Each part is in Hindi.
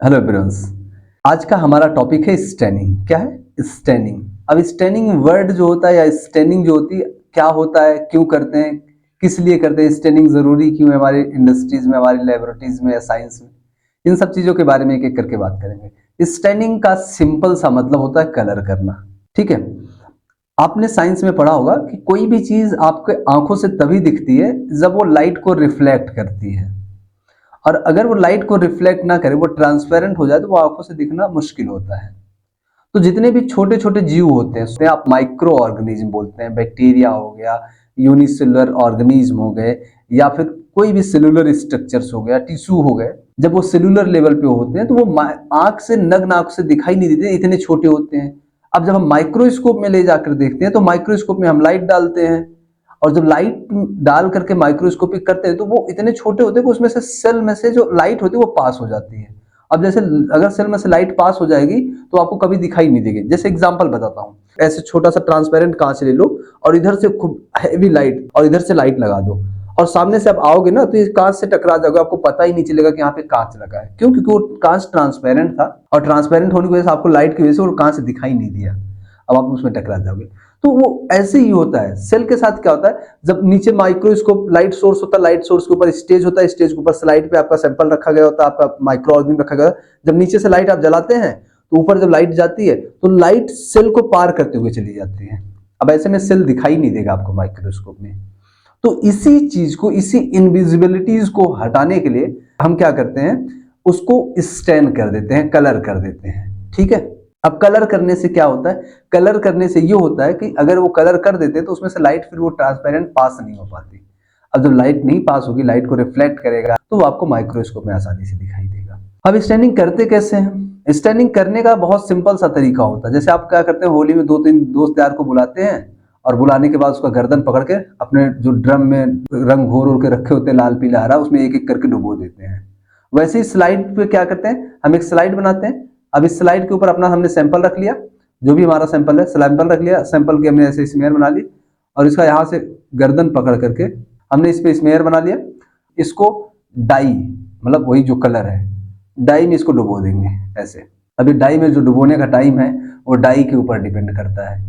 Hello everyone. आज का हमारा टॉपिक है स्टैनिंग। क्या है स्टैनिंग? अब स्टैनिंग वर्ड जो होता है या स्टैनिंग जो होती है क्या होता है, क्यों करते हैं, किस लिए करते हैं, स्टैनिंग जरूरी क्यों है हमारी इंडस्ट्रीज में, हमारी लेबोरेटरीज में या साइंस में, इन सब चीजों के बारे में एक एक करके बात करेंगे। स्टैनिंग का सिंपल सा मतलब होता है कलर करना। ठीक है, आपने साइंस में पढ़ा होगा कि कोई भी चीज आपके आंखों से तभी दिखती है जब वो लाइट को रिफ्लेक्ट करती है, और अगर वो लाइट को रिफ्लेक्ट ना करे, वो ट्रांसपेरेंट हो जाए, तो वो आंखों से दिखना मुश्किल होता है। तो जितने भी छोटे छोटे जीव होते हैं उसमें आप माइक्रो ऑर्गेनिज्म बोलते हैं। बैक्टीरिया हो गया, यूनिसेलुलर ऑर्गेनिज्म हो गए, या फिर कोई भी सेलुलर स्ट्रक्चर्स हो गया, टिश्यू हो गए। जब वो सेलुलर लेवल पे होते हैं तो वो आंख से, नग्न आंख से दिखाई नहीं देते, इतने छोटे होते हैं। अब जब हम माइक्रोस्कोप में ले जाकर देखते हैं तो माइक्रोस्कोप में हम लाइट डालते हैं, और जब लाइट डाल करके माइक्रोस्कोपिक करते हैं तो वो इतने छोटे होते हैं कि उसमें से सेल में से जो लाइट होती है वो पास हो जाती है। अब जैसे अगर सेल में से लाइट पास हो जाएगी तो आपको कभी दिखाई नहीं देगी। जैसे एग्जांपल बताता हूँ, ऐसे छोटा सा ट्रांसपेरेंट कांच ले लो और इधर से खूब हैवी लाइट और इधर से लाइट लगा दो, और सामने से आप आओगे ना तो ये कांच से टकरा जाओगे, आपको पता ही नहीं चलेगा कि यहाँ पे कांच लगा है। क्यों? क्योंकि वो कांच ट्रांसपेरेंट था, और ट्रांसपेरेंट होने की वजह से आपको लाइट की वजह से वो कांच दिखाई नहीं दिया। अब आप उसमें टकरा जाओगे। तो वो ऐसे ही होता है सेल के साथ। क्या होता है, जब नीचे माइक्रोस्कोप लाइट सोर्स होता है, लाइट सोर्स के ऊपर स्टेज होता है, स्टेज के ऊपर स्लाइड पे आपका सैंपल रखा गया होता है, आपका माइक्रो ऑर्गेनिज्म रखा गया। जब नीचे से लाइट आप जलाते हैं तो ऊपर जब लाइट जाती है तो लाइट सेल को पार करते हुए चली जाती है। अब ऐसे में सेल दिखाई नहीं देगा आपको माइक्रोस्कोप में। तो इसी चीज को, इसी इनविजिबिलिटीज को हटाने के लिए हम क्या करते हैं, उसको स्टैन कर देते हैं, कलर कर देते हैं। ठीक है, अब कलर करने से क्या होता है, कलर करने से ये होता है कि अगर वो कलर कर देते हैं तो उसमें से लाइट फिर वो ट्रांसपेरेंट पास नहीं हो पाती। अब जब लाइट नहीं पास होगी, लाइट को रिफ्लेक्ट करेगा, तो वो आपको माइक्रोस्कोप में आसानी से दिखाई देगा। अब स्टैनिंग करते कैसे हैं? स्टैनिंग करने का बहुत सिंपल सा तरीका होता है। जैसे आप क्या करते हैं, होली में 2-3 दोस्त यार को बुलाते हैं, और बुलाने के बाद उसका गर्दन पकड़ के अपने जो ड्रम में रंग घोर के रखे होते हैं, लाल पीला हरा, उसमें एक एक करके डुबो देते हैं। वैसे ही स्लाइड पे क्या करते हैं, हम एक स्लाइड बनाते हैं। अब इस स्लाइड के ऊपर अपना हमने सैंपल रख लिया, जो भी हमारा सैंपल है, सैंपल रख लिया। सैंपल की हमने ऐसे स्मेयर बना ली, और इसका यहाँ से गर्दन पकड़ करके हमने इस पे स्मेयर बना लिया। इसको डाई, मतलब वही जो कलर है, डाई में इसको डुबो देंगे ऐसे। अभी डाई में जो डुबोने का टाइम है वो डाई के ऊपर डिपेंड करता है।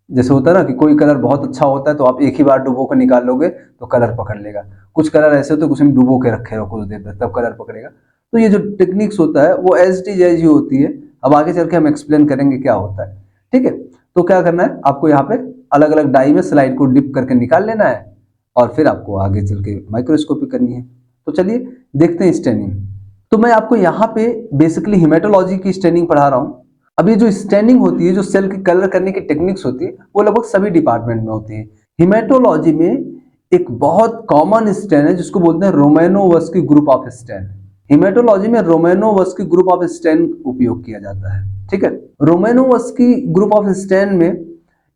जैसे होता है ना कि कोई कलर बहुत अच्छा होता है तो आप एक ही बार डुबो कर निकाल लोगे तो कलर पकड़ लेगा। कुछ कलर ऐसे होते हैं उसमें डुबो के रखे रहो कुछ देर तक, तब कलर पकड़ेगा। तो ये जो टेक्निक्स होता है वो एज टी जैज ही होती है। अब आगे चल के हम एक्सप्लेन करेंगे क्या होता है। ठीक है, तो क्या करना है आपको, यहाँ पे अलग अलग डाई में स्लाइड को डिप करके निकाल लेना है, और फिर आपको आगे चल के माइक्रोस्कोपी करनी है। तो चलिए देखते हैं स्टेनिंग। तो मैं आपको यहाँ पे बेसिकली हिमेटोलॉजी की स्टेनिंग पढ़ा रहा हूँ। अब ये जो स्टेनिंग होती है, जो सेल की कलर करने की टेक्निक्स होती है, वो लगभग सभी डिपार्टमेंट में होती है। हिमेटोलॉजी में एक बहुत कॉमन स्टेन है जिसको बोलते हैं रोमैनोवस्की ग्रुप ऑफ स्टेन। हिमेटोलॉजी में रोमैनोवस्की ग्रुप ऑफ स्टेन उपयोग किया जाता है। ठीक है, रोमैनोवस्की ग्रुप ऑफ स्टेन में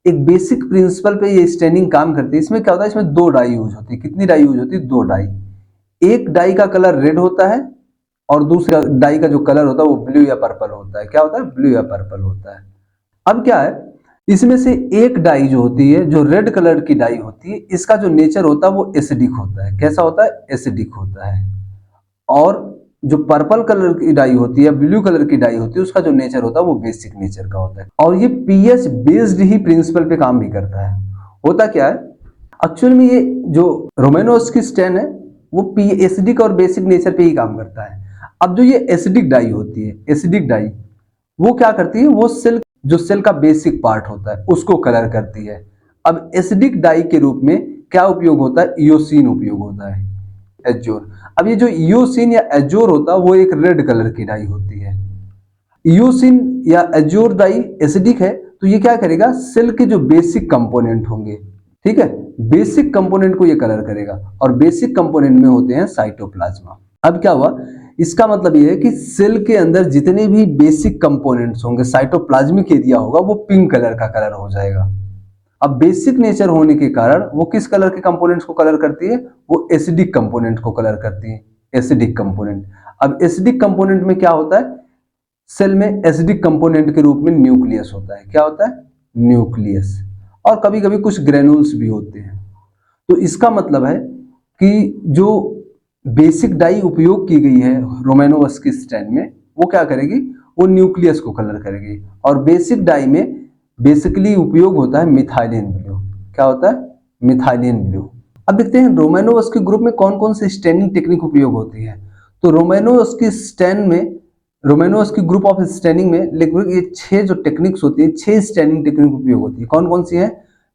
एक बेसिक प्रिंसिपल पे ये स्टेनिंग काम करती है। इसमें क्या होता है, इसमें 2 डाई यूज होती है। कितनी डाई यूज होती है? 2 डाई। एक डाई का कलर रेड होता है, और दूसरा डाई का जो कलर होता है वो ब्लू या पर्पल होता है। क्या होता है? ब्लू या पर्पल होता है। अब क्या है, इसमें से एक डाई जो होती है, जो रेड कलर की डाई होती है, इसका जो नेचर होता है वो एसिडिक होता है। कैसा होता है? एसिडिक होता है। और जो पर्पल कलर की डाई होती है, ब्लू कलर की डाई होती है, उसका जो नेचर होता है वो बेसिक नेचर का होता है। और ये पीएच बेस्ड ही प्रिंसिपल पे काम भी करता है। होता क्या है, एक्चुअल में ये जो रोमेनोस्की स्टेन है वो पी एसिडिक और बेसिक नेचर पे ही काम करता है। अब जो ये एसिडिक डाई होती है, एसिडिक डाई वो क्या करती है, वो सेल, जो सेल का बेसिक पार्ट होता है उसको कलर करती है। अब एसिडिक डाई के रूप में क्या उपयोग होता है? इयोसिन उपयोग होता है, एजोर। अब ये जो इयोसिन या एजोर होता है वो एक रेड कलर की डाई होती है। इयोसिन या एजोर डाई एसिडिक है तो ये क्या करेगा, सेल के जो बेसिक कंपोनेंट होंगे, ठीक है, बेसिक कंपोनेंट को ये कलर करेगा, और बेसिक कंपोनेंट में होते हैं साइटोप्लाज्मा। अब क्या हुआ, इसका मतलब ये है कि सेल के अंदर जितने भी बेसिक कंपोनेंट्स होंगे, साइटोप्लाज्मिक एरिया होगा, वो पिंक कलर का कलर हो जाएगा। अब बेसिक नेचर होने के कारण वो किस कलर के कंपोनेंट्स को कलर करती है? वो एसिडिक कंपोनेंट को कलर करती है, एसिडिक कंपोनेंट। अब एसिडिक कंपोनेंट में क्या होता है, सेल में एसिडिक कंपोनेंट के रूप में न्यूक्लियस होता है। क्या होता है? न्यूक्लियस। और कभी कभी कुछ ग्रेनुल्स भी होते हैं। तो इसका मतलब है कि जो बेसिक डाई उपयोग की गई है रोमैनोवस्की स्टेन में, वो क्या करेगी, वो न्यूक्लियस को कलर करेगी। और बेसिक डाई में बेसिकली उपयोग होता है मिथाइलिन ब्लू। क्या होता है, मिथाइलिन ब्लू। अब देखते हैं रोमानोवस्की ग्रुप में कौन कौन से स्टैनिंग टेक्निक उपयोग होती है। तो रोमानोवस्की ग्रुप ऑफ स्टैनिंग में लगभग ये 6 जो टेक्निक्स होती है, 6 स्टैनिंग टेक्निक उपयोग होती है। कौन कौन सी है,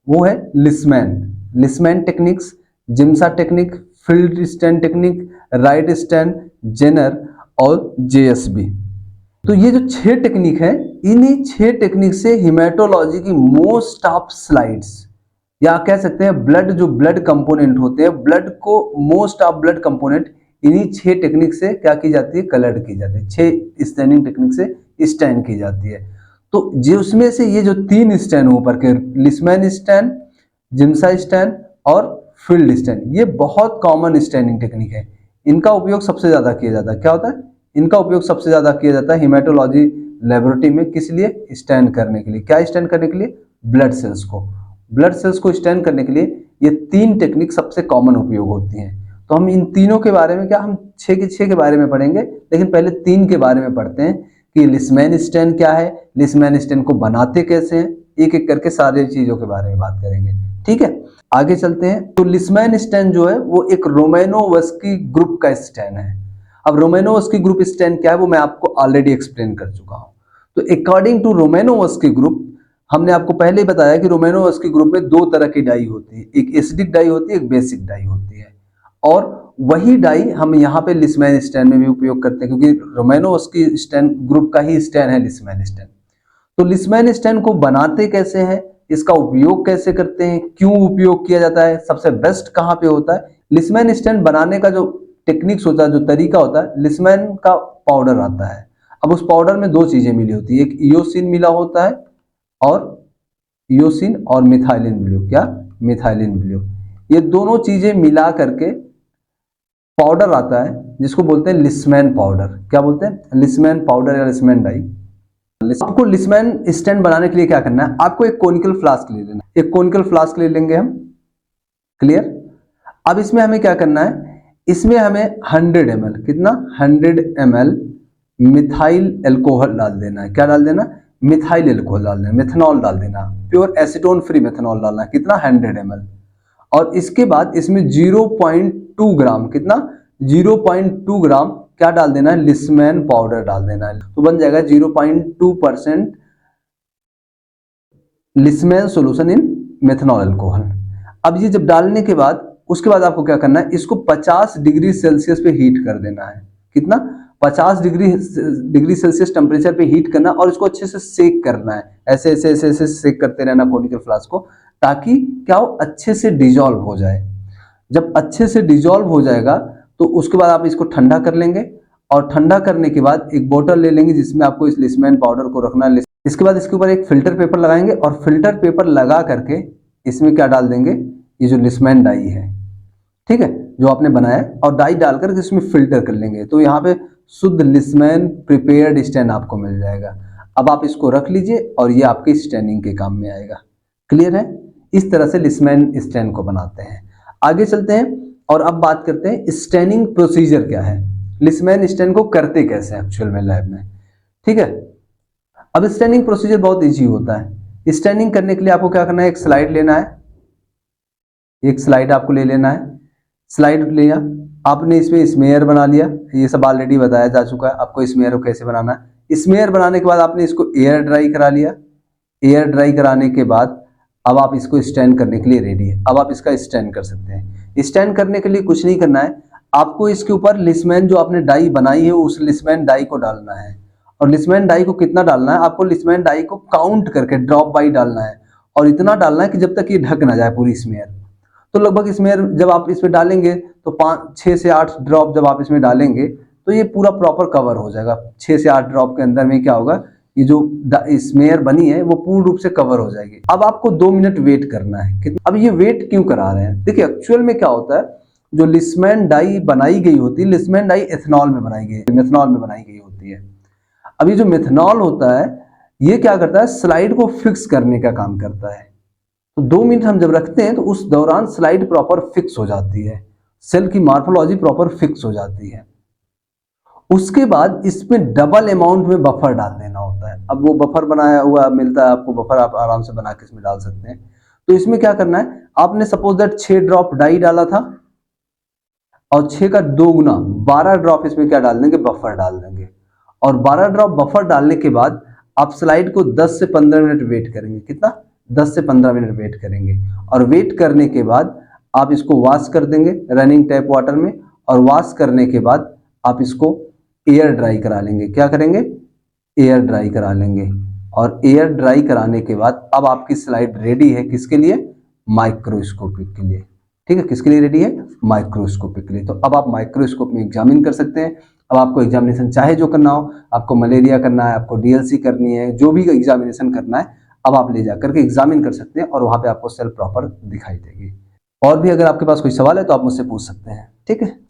वो है लिसमैन टेक्निक्स, जिम्सा technique, field stand technique, right stand, जेनर और जेएसबी। तो ये जो 6 टेक्निक है, इन्हीं 6 टेक्निक से हिमेटोलॉजी की मोस्ट ऑफ स्लाइड्स, या कह सकते हैं ब्लड कंपोनेंट होते हैं, ब्लड को मोस्ट ऑफ ब्लड कंपोनेंट इन्हीं 6 टेक्निक से क्या की जाती है, कलर्ड की जाती है। 6 स्टैनिंग टेक्निक से स्टैन की जाती है। तो जो उसमें से ये जो 3 स्टैन ऊपर के, लिसमैन स्टैन, जिम्सा स्टैन और फील्ड स्टैन, ये बहुत कॉमन स्टैनिंग टेक्निक है। इनका उपयोग सबसे ज्यादा किया जाता है। क्या होता है, इनका उपयोग सबसे ज्यादा किया जाता है हिमेटोलॉजी लेबोरेटरी में। किस लिए, स्टैन करने के लिए। क्या स्टैन करने के लिए, ब्लड सेल्स को स्टैन करने के लिए ये 3 टेक्निक सबसे कॉमन उपयोग होती हैं। तो हम इन तीनों के बारे में, क्या हम 6 के बारे में पढ़ेंगे, लेकिन पहले 3 के बारे में पढ़ते हैं कि लिसमैन स्टैन क्या है, लिसमैन स्टैन को बनाते कैसे हैं, एक एक करके सारी चीजों के बारे में बात करेंगे। ठीक है, आगे चलते हैं। तो लिसमैन स्टैन जो है वो एक रोमानोवस्की ग्रुप का स्टैन है। अब रोमानोवस्की ग्रुप स्टैन क्या है वो मैं आपको ऑलरेडी एक्सप्लेन कर चुका हूं। तो अकॉर्डिंग टू रोमानोवस्की ग्रुप, हमने आपको पहले ही बताया कि रोमानोवस्की ग्रुप में 2 तरह की डाई होती है, एक एसिडिक डाई होती है, एक बेसिक डाई होती है। और वही डाई हम यहाँ पे लिसमैन स्टैन में भी उपयोग करते हैं, क्योंकि रोमानोवस्की स्टैन ग्रुप का ही स्टैन है लिसमैन स्टैन। तो लिसमैन स्टैन को बनाते कैसे हैं, इसका उपयोग कैसे करते हैं, क्यों उपयोग किया जाता है, सबसे बेस्ट कहाँ पे होता है। लिसमैन स्टैन बनाने का जो टेक्निक्स होता है, जो तरीका होता है, लिसमैन का पाउडर आता है। अब उस पाउडर में 2 चीजें मिली होती है, एक इयोसिन मिला होता है और इयोसिन और मिथाइलिन ब्लू। क्या, मिथाइलिन ब्लू। ये दोनों चीजें मिला करके पाउडर आता है जिसको बोलते हैं लिसमैन पाउडर। क्या बोलते हैं, लिसमैन पाउडर या लिसमैन डाई। आपको लिसमैन स्टैन बनाने के लिए क्या करना है, आपको एक कोनिकल फ्लास्क ले लेना है। एक कोनिकल फ्लास्क ले लेंगे हम। क्लियर। अब इसमें हमें क्या करना है, इसमें हमें 100 ml, कितना, 100 ml मिथाइल एल्कोहल डाल देना है। क्या डाल देना, मिथाइल एल्कोहल डाल देना, मेथनॉल डाल देना, प्योर एसीटोन फ्री मेथनॉल डालना है। कितना, 100 ml। और इसके बाद इसमें 0.2 ग्राम, कितना, 0.2 ग्राम क्या डाल देना है, लिसमैन पाउडर डाल देना है। तो बन जाएगा 0.2% लिसमैन सोल्यूशन इन मेथनॉल एल्कोहल। अब ये जब डालने के बाद, उसके बाद आपको क्या करना है, इसको 50 डिग्री सेल्सियस पे हीट कर देना है। कितना, 50 डिग्री सेल्सियस टेम्परेचर पे हीट करना, और इसको अच्छे से सेक करना है। ऐसे ऐसे ऐसे ऐसे सेक करते रहना कोनिकल फ्लास्क को, ताकि क्या हो, अच्छे से डिजॉल्व हो जाए। जब अच्छे से डिजॉल्व हो जाएगा तो उसके बाद आप इसको ठंडा कर लेंगे, और ठंडा करने के बाद एक बोतल ले लेंगे जिसमें आपको इस लिसमैन पाउडर को रखना है। इसके बाद इसके ऊपर एक फिल्टर पेपर लगाएंगे, और फिल्टर पेपर लगा करके इसमें क्या डाल देंगे, ये जो लिसमैन डाई है, ठीक है, जो आपने बनाया, और डाई डालकर इसमें फिल्टर कर लेंगे। तो यहाँ पे शुद्ध लिसमैन प्रिपेयर्ड स्टैन आपको मिल जाएगा। अब आप इसको रख लीजिए और ये आपके स्टैनिंग के काम में आएगा। क्लियर है, इस तरह से लिसमैन स्टैन को बनाते हैं। आगे चलते हैं और अब बात करते हैं स्टैनिंग प्रोसीजर क्या है, लिसमैन स्टैन को करते कैसे हैं एक्चुअल में लैब में। ठीक है, अब स्टैनिंग प्रोसीजर बहुत इजी होता है। स्टैनिंग करने के लिए आपको क्या करना है, एक स्लाइड लेना है, एक स्लाइड आपको ले लेना है। स्लाइड लिया आपने, इसमें स्मेयर बना लिया, ये सब ऑलरेडी बताया जा चुका है आपको स्मेयर को कैसे बनाना है। स्मेयर बनाने के बाद आपने इसको एयर ड्राई करा लिया। एयर ड्राई कराने के बाद अब आप इसको स्टैन करने के लिए रेडी है। अब आप इसका स्टैन कर सकते हैं। स्टैन करने के लिए कुछ नहीं करना है, आपको इसके ऊपर लिसमैन जो आपने डाई बनाई है उस लिसमैन डाई को डालना है। और लिसमैन डाई को कितना डालना है, आपको लिसमैन डाई को काउंट करके ड्रॉप बाई डालना है, और इतना डालना है कि जब तक ये ढक ना जाए पूरी स्मेयर। तो लगभग स्मेयर जब आप इसमें डालेंगे तो 6 से 8 ड्रॉप जब आप इसमें डालेंगे तो ये पूरा प्रॉपर कवर हो जाएगा। 6 से 8 ड्रॉप के अंदर में क्या होगा, ये जो स्मेयर बनी है वो पूर्ण रूप से कवर हो जाएगी। अब आपको 2 मिनट वेट करना है। अब ये वेट क्यों करा रहे हैं, देखिए एक्चुअल में क्या होता है, जो लिसमैन डाई बनाई गई होती है, लिसमैन डाई एथेनॉल में बनाई गई, मेथनॉल में बनाई गई होती है। अब ये जो मेथनॉल होता है ये क्या करता है, स्लाइड को फिक्स करने का काम करता है। तो 2 मिनट हम जब रखते हैं तो उस दौरान स्लाइड प्रॉपर फिक्स हो जाती है, सेल की मॉर्फोलॉजी प्रॉपर फिक्स हो जाती है। उसके बाद इसमें डबल अमाउंट में बफर डाल देना होता है। अब वो बफर बनाया हुआ मिलता है आपको, बफर आप आराम से बना के इसमें डाल सकते हैं। तो इसमें क्या करना है, आपने सपोज दैट 6 ड्रॉप डाई डाला था और 6 का 2 गुना 12 ड्रॉप इसमें क्या डाल देंगे, बफर डाल देंगे। और 12 ड्रॉप बफर डालने के बाद आप स्लाइड को 10 से 15 मिनट वेट करेंगे। कितना, 10 से 15 मिनट वेट करेंगे। और वेट करने के बाद आप इसको वॉश कर देंगे रनिंग टैप वाटर में। और वॉश करने के बाद आप इसको एयर ड्राई करा लेंगे। क्या करेंगे, एयर ड्राई करा लेंगे। और एयर ड्राई कराने के बाद अब आपकी स्लाइड रेडी है किसके लिए, माइक्रोस्कोपिक के लिए। ठीक है, किसके लिए रेडी है, माइक्रोस्कोपिक के लिए। तो अब आप माइक्रोस्कोप में एग्जामिन कर सकते हैं। अब आपको एग्जामिनेशन चाहे जो करना हो, आपको मलेरिया करना है, आपको डीएलसी करनी है, जो भी एग्जामिनेशन करना है, अब आप ले जाकर के एग्जामिन कर सकते हैं और वहां पे आपको सेल प्रॉपर दिखाई देगी। और भी अगर आपके पास कोई सवाल है तो आप मुझसे पूछ सकते हैं। ठीक है।